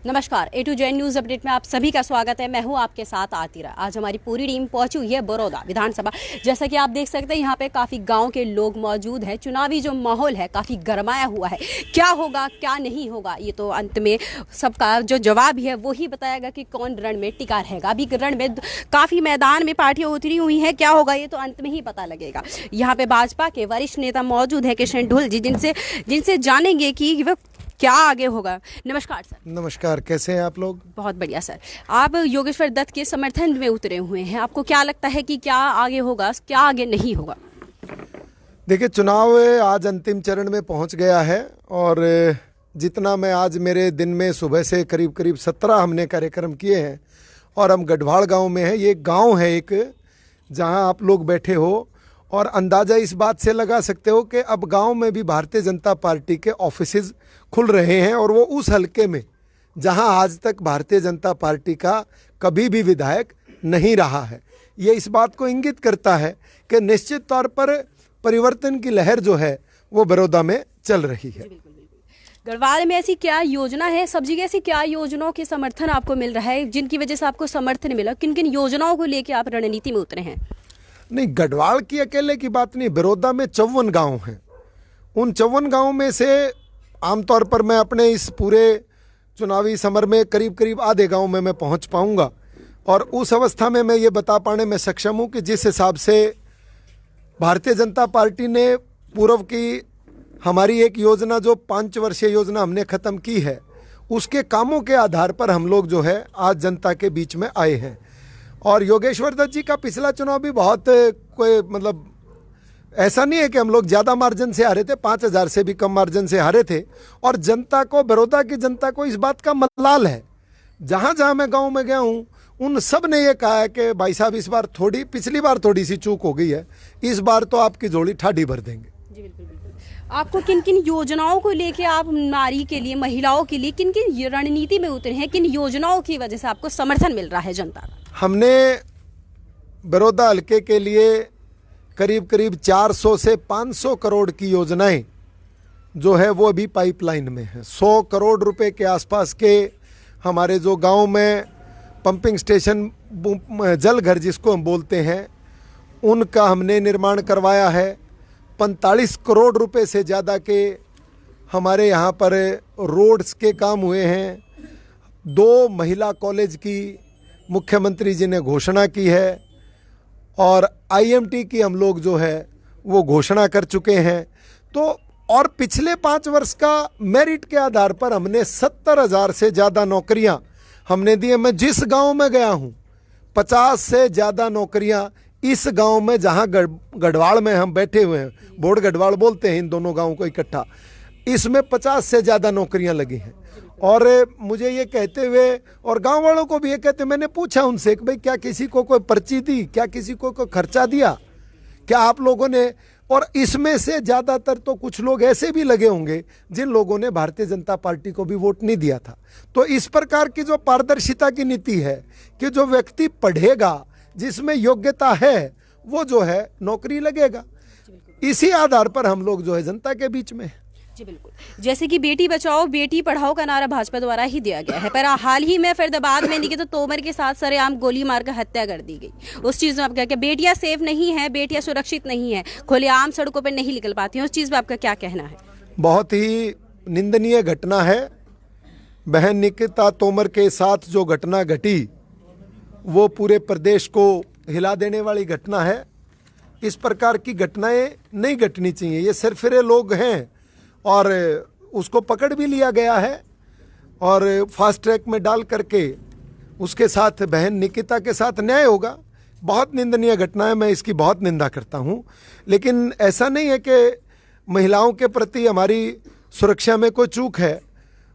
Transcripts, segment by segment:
नमस्कार, A to Z news update में आप सभी का स्वागत है। मैं हूं आपके साथ आतिरा। आज हमारी पूरी टीम पहुंची हुई है बड़ौदा विधानसभा। जैसा कि आप देख सकते हैं यहाँ पे काफ़ी गांव के लोग मौजूद हैं। चुनावी जो माहौल है काफ़ी गरमाया हुआ है। क्या होगा क्या नहीं होगा ये तो अंत में सबका जो जवाब है वो ही बताएगा कि कौन रण में टिका रहेगा। अभी रण में काफ़ी मैदान में पार्टियाँ उतरी हुई हैं। क्या होगा ये तो अंत में ही पता लगेगा। यहाँ पे भाजपा के वरिष्ठ नेता मौजूद है किशन ढुल जी, जिनसे जानेंगे कि वह क्या आगे होगा। नमस्कार सर। नमस्कार, कैसे हैं आप लोग? बहुत बढ़िया सर। आप योगेश्वर दत्त के समर्थन में उतरे हुए हैं, आपको क्या लगता है कि क्या आगे होगा, क्या आगे नहीं होगा? देखिए, चुनाव आज अंतिम चरण में पहुंच गया है और जितना मैं आज मेरे दिन में सुबह से करीब करीब 17 हमने कार्यक्रम किए हैं और हम गढ़वाल गांव में हैं। ये गांव है एक जहां आप लोग बैठे हो और अंदाज़ा इस बात से लगा सकते हो कि अब गांव में भी भारतीय जनता पार्टी के ऑफिसेज खुल रहे हैं और वो उस हलके में जहां आज तक भारतीय जनता पार्टी का कभी भी विधायक नहीं रहा है। ये इस बात को इंगित करता है कि निश्चित तौर पर परिवर्तन की लहर जो है वो बड़ौदा में चल रही है। गढ़वाल में ऐसी क्या योजना है, सब जगह ऐसी क्या योजनाओं के समर्थन आपको मिल रहा है जिनकी वजह से आपको समर्थन मिला? किन किन योजनाओं को लेकर आप रणनीति में उतरे हैं? नहीं, गढ़वाल की अकेले की बात नहीं, बड़ौदा में 54 गांव हैं। उन 54 गांवों में से आमतौर पर मैं अपने इस पूरे चुनावी समर में करीब करीब आधे गांव में मैं पहुंच पाऊंगा और उस अवस्था में मैं ये बता पाने में सक्षम हूं कि जिस हिसाब से भारतीय जनता पार्टी ने पूर्व की हमारी एक योजना जो 5 वर्षीय योजना हमने ख़त्म की है उसके कामों के आधार पर हम लोग जो है आज जनता के बीच में आए हैं। और योगेश्वर दत्त जी का पिछला चुनाव भी बहुत कोई मतलब ऐसा नहीं है कि हम लोग ज़्यादा मार्जिन से हारे थे, 5,000 से भी कम मार्जिन से हारे थे। और जनता को, बड़ौदा की जनता को इस बात का मलाल है। जहाँ जहाँ मैं गांव में गया हूँ उन सब ने ये कहा है कि भाई साहब इस बार पिछली बार थोड़ी सी चूक हो गई है, इस बार तो आपकी झोली ठाडी भर देंगे। जी बिल्कुल बिल्कुल। आपको किन किन योजनाओं को लेके आप नारी के लिए, महिलाओं के लिए किन किन रणनीति में उतरे हैं? किन योजनाओं की वजह से आपको समर्थन मिल रहा है जनता का? हमने बड़ौदा हल्के के लिए करीब करीब 400 से 500 करोड़ की योजनाएं जो है वो अभी पाइपलाइन में है। 100 करोड़ रुपए के आसपास के हमारे जो गांव में पंपिंग स्टेशन, जल घर जिसको हम बोलते हैं, उनका हमने निर्माण करवाया है। 45 करोड़ रुपए से ज़्यादा के हमारे यहाँ पर रोड्स के काम हुए हैं। 2 महिला कॉलेज की मुख्यमंत्री जी ने घोषणा की है और IMT की हम लोग जो है वो घोषणा कर चुके हैं। तो और पिछले 5 वर्ष का मेरिट के आधार पर हमने 70,000 से ज़्यादा नौकरियां हमने दी है। मैं जिस गांव में गया हूं 50 से ज़्यादा नौकरियां इस गांव में, जहां गढ़वाल में हम बैठे हुए हैं, बोर्ड गढ़वाल बोलते हैं इन दोनों गांवों को इकट्ठा, इसमें 50 से ज़्यादा नौकरियां लगी हैं। और मुझे ये कहते हुए और गांव वालों को भी ये कहते, मैंने पूछा उनसे कि भाई क्या किसी को कोई पर्ची दी, क्या किसी को कोई खर्चा दिया, क्या आप लोगों ने? और इसमें से ज़्यादातर तो कुछ लोग ऐसे भी लगे होंगे जिन लोगों ने भारतीय जनता पार्टी को भी वोट नहीं दिया था। तो इस प्रकार की जो पारदर्शिता की नीति है कि जो व्यक्ति पढ़ेगा, जिसमें योग्यता है, वो जो है नौकरी लगेगा, इसी आधार पर हम लोग जो है जनता के बीच में। जी बिल्कुल। जैसे कि बेटी बचाओ बेटी पढ़ाओ का नारा भाजपा द्वारा ही दिया गया है, पर हाल ही में फरीदाबाद में निकेत तोमर के साथ सरेआम गोली मारकर हत्या कर दी गई। उस चीज़ में आपका क्या? बेटियां सेफ नहीं है, बेटियां सुरक्षित नहीं है, खुलेआम सड़कों पर नहीं निकल पाती हैं, उस चीज़ में आपका क्या कहना है? बहुत ही निंदनीय घटना है। बहन निकिता तोमर के साथ जो घटना घटी वो पूरे प्रदेश को हिला देने वाली घटना है। इस प्रकार की घटनाएं नहीं घटनी चाहिए। ये सरफिरे लोग हैं और उसको पकड़ भी लिया गया है और फास्ट ट्रैक में डाल करके उसके साथ बहन निकिता के साथ न्याय होगा। बहुत निंदनीय घटना है, मैं इसकी बहुत निंदा करता हूँ। लेकिन ऐसा नहीं है कि महिलाओं के प्रति हमारी सुरक्षा में कोई चूक है।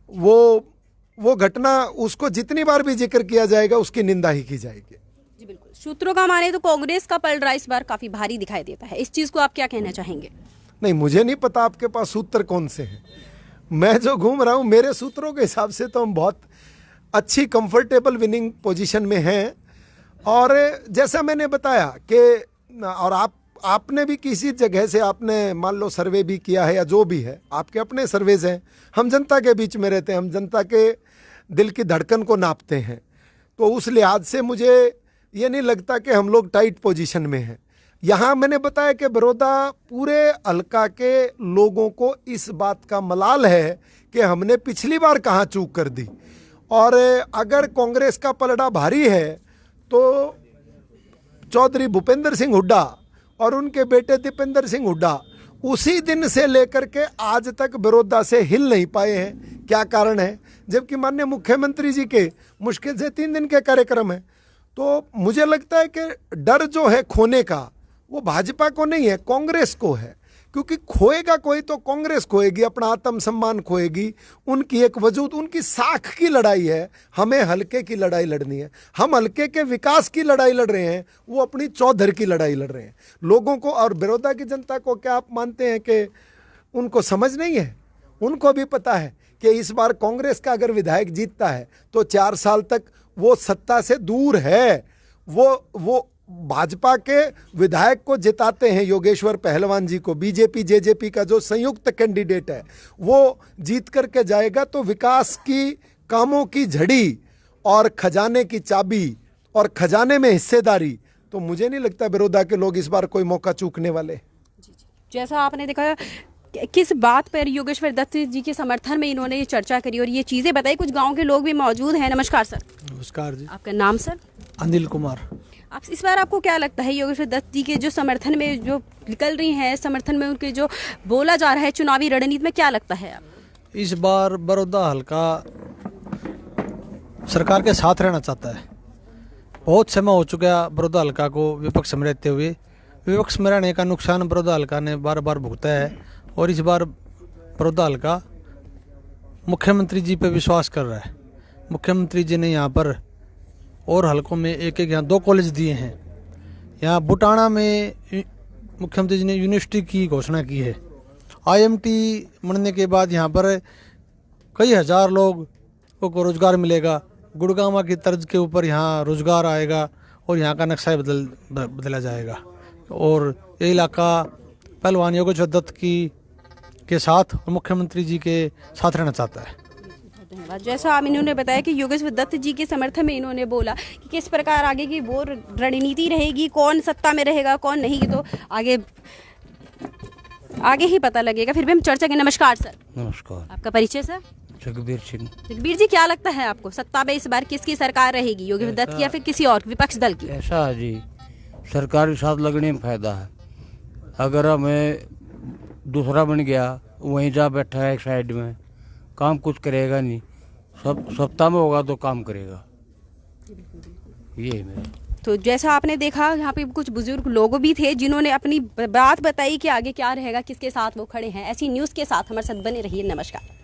वो घटना, उसको जितनी बार भी जिक्र किया जाएगा उसकी निंदा ही की जाएगी। जी बिल्कुल। सूत्रों का माने तो कांग्रेस का पलड़ा इस बार काफी भारी दिखाई देता है, इस चीज को आप क्या कहना चाहेंगे? नहीं, मुझे नहीं पता आपके पास सूत्र कौन से हैं। मैं जो घूम रहा हूँ मेरे सूत्रों के हिसाब से तो हम बहुत अच्छी कंफर्टेबल विनिंग पोजीशन में हैं। और जैसा मैंने बताया कि और आपने भी किसी जगह से आपने मान लो सर्वे भी किया है या जो भी है, आपके अपने सर्वेज हैं। हम जनता के बीच में रहते हैं, हम जनता के दिल की धड़कन को नापते हैं। तो उस लिहाज से मुझे ये नहीं लगता कि हम लोग टाइट पोजीशन में हैं। यहाँ मैंने बताया कि बड़ौदा पूरे हल्का के लोगों को इस बात का मलाल है कि हमने पिछली बार कहाँ चूक कर दी, और अगर कांग्रेस का पलड़ा भारी है तो चौधरी भूपेंद्र सिंह हुड्डा और उनके बेटे दीपेंद्र सिंह हुड्डा उसी दिन से लेकर के आज तक बड़ौदा से हिल नहीं पाए हैं। क्या कारण है? जबकि माननीय मुख्यमंत्री जी के मुश्किल से 3 दिन के कार्यक्रम है। तो मुझे लगता है कि डर जो है खोने का वो भाजपा को नहीं है, कांग्रेस को है। क्योंकि खोएगा कोई तो कांग्रेस खोएगी, अपना आत्मसम्मान खोएगी, उनकी एक वजूद, उनकी साख की लड़ाई है। हमें हल्के की लड़ाई लड़नी है। हम हल्के के विकास की लड़ाई लड़ रहे हैं, वो अपनी चौधर की लड़ाई लड़ रहे हैं। लोगों को और बड़ौदा की जनता को क्या आप मानते हैं कि उनको समझ नहीं है? उनको भी पता है कि इस बार कांग्रेस का अगर विधायक जीतता है तो 4 साल तक वो सत्ता से दूर है। वो भाजपा के विधायक को जिताते हैं, योगेश्वर पहलवान जी को, बीजेपी जेजेपी का जो संयुक्त कैंडिडेट है वो जीत करके जाएगा। तो विकास की कामों की झड़ी और खजाने की चाबी और खजाने में हिस्सेदारी, तो मुझे नहीं लगता बड़ौदा के लोग इस बार कोई मौका चूकने वाले। जैसा आपने देखा किस बात पर योगेश्वर दत्त जी के समर्थन में इन्होंने ये चर्चा करी और ये चीज़ें बताई, कुछ गांव के लोग भी मौजूद हैं। नमस्कार सर। नमस्कार जी। आपका नाम सर? अनिल कुमार। आप इस बार आपको क्या लगता है योगेश्वर दत्त जी के जो समर्थन में जो निकल रही हैं, समर्थन में उनके जो बोला जा रहा है चुनावी रणनीति में, क्या लगता है आपको? इस बार बड़ौदा हल्का सरकार के साथ रहना चाहता है। बहुत समय हो चुका बड़ौदा हल्का को विपक्ष में रहते हुए। विपक्ष में रहने का नुकसान बड़ौदा हल्का ने बार बार भुगता है, और इस बार बड़ौदा हल्का मुख्यमंत्री जी पे विश्वास कर रहा है। मुख्यमंत्री जी ने यहाँ पर और हलकों में एक यहाँ 2 कॉलेज दिए हैं। यहाँ बुटाना में मुख्यमंत्री जी ने यूनिवर्सिटी की घोषणा की है। IMT बनने के बाद यहाँ पर कई हजार लोगों को रोजगार मिलेगा। गुड़गांव की तर्ज के ऊपर यहाँ रोजगार आएगा और यहाँ का नक्शा बदला जाएगा। और ये इलाका पहलवान योगेश्वर दत्त के साथ और मुख्यमंत्री जी के साथ रहना चाहता है। धन्यवाद। जैसा आप इन्होंने बताया कि योगेश्वर दत्त जी के समर्थन में इन्होंने बोला कि किस प्रकार आगे की वो रणनीति रहेगी, कौन सत्ता में रहेगा कौन नहीं, तो आगे ही पता लगेगा। फिर भी हम चर्चा करें। नमस्कार सर। नमस्कार। आपका परिचय सर? जगबीर सिंह। जगबीर जी, क्या लगता है आपको सत्ता में इस बार किसकी सरकार रहेगी, योगेश्वर दत्त की या फिर किसी और विपक्ष दल की? ऐसा है जी, सरकार के साथ लगने में फायदा है। अगर हमें दूसरा बन गया, वहीं जा बैठा है एक साइड में, काम कुछ करेगा नहीं। सब सत्ता में होगा तो काम करेगा, ये मेरा। तो जैसा आपने देखा यहाँ पे कुछ बुजुर्ग लोग भी थे जिन्होंने अपनी बात बताई कि आगे क्या रहेगा, किसके साथ वो खड़े हैं। ऐसी न्यूज़ के साथ हमारे साथ बने रहिए। नमस्कार।